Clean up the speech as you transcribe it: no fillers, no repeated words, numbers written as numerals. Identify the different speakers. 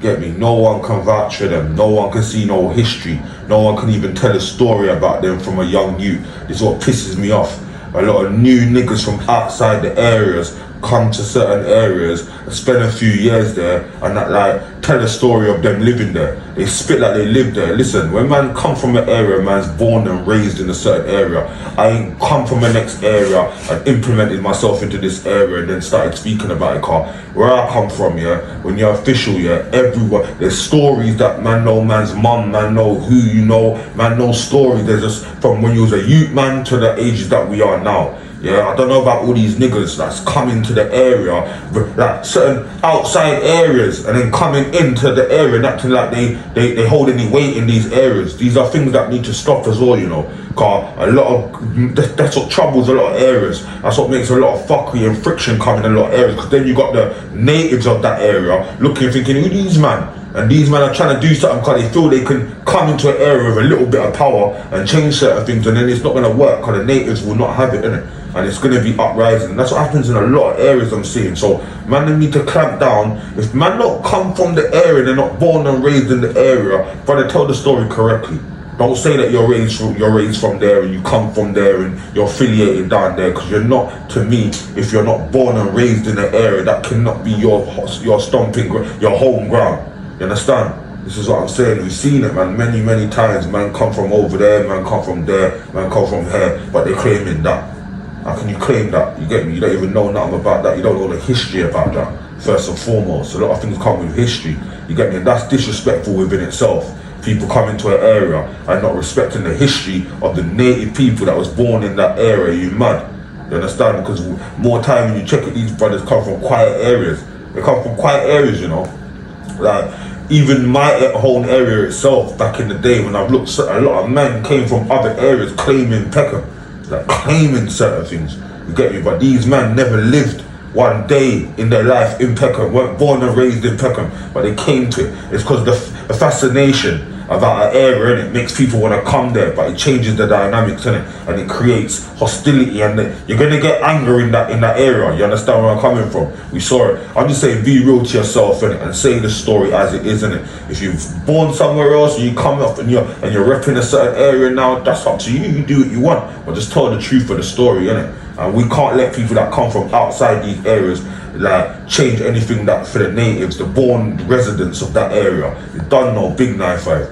Speaker 1: Get me? No one can vouch for them. No one can see no history. No one can even tell a story about them from a young youth. This is what pisses me off. A lot of new niggas from outside the areas come to certain areas and spend a few years there and that, like, tell a story of them living there. They spit like they live there. Listen, when man come from an area, man's born and raised in a certain area. I ain't come from the next area and implemented myself into this area and then started speaking about it. Car where I come from, yeah, when you're official, yeah, everyone, there's stories that man know man's mum, man know who you know, man knows stories. There's just from when you was a youth man to the ages that we are now. Yeah, I don't know about all these niggas that's coming to the area, like certain outside areas, and then coming into the area and acting like they hold any weight in these areas. These are things that need to stop as well, you know. Cause a lot of, that's what troubles a lot of areas. That's what makes a lot of fuckery and friction come in a lot of areas. Cause then you got the natives of that area looking, thinking, who these man? And these men are trying to do something because they feel they can come into an area with a little bit of power and change certain things, and then it's not going to work because the natives will not have it, innit? And it's going to be uprising. And that's what happens in a lot of areas I'm seeing. So man, they need to clamp down. If man not come from the area, they're not born and raised in the area, brother, tell the story correctly. Don't say that you're raised from there and you come from there and you're affiliated down there, because you're not. To me, if you're not born and raised in the area, that cannot be your stomping, your home ground. You understand? This is what I'm saying. We've seen it, man, many times. Man come from over there, man come from there, man come from here, but they're claiming that. How can you claim that? You get me? You don't even know nothing about that. You don't know the history about that. First and foremost, a lot of things come with history. You get me? And that's disrespectful within itself. People come into an area and not respecting the history of the native people that was born in that area. You mad? You understand? Because more time when you check it, these brothers come from quiet areas. They come from quiet areas, you know. Like, even my whole area itself, back in the day when I've looked, a lot of men came from other areas claiming Peckham, like claiming certain things. You get me? But these men never lived one day in their life in Peckham, weren't born and raised in Peckham, but they came to it. It's because the fascination about an area, and it makes people want to come there, but it changes the dynamics in it, and it creates hostility, and you're gonna get anger in that area. You understand where I'm coming from? We saw it. I'm just saying, be real to yourself innit, and say the story as it is, innit. If you've born somewhere else and you come up and you're repping a certain area now, that's up to you. You do what you want, but just tell the truth of the story, innit. And we can't let people that come from outside these areas like change anything that for the natives, the born residents of that area. It's done no big 9-5.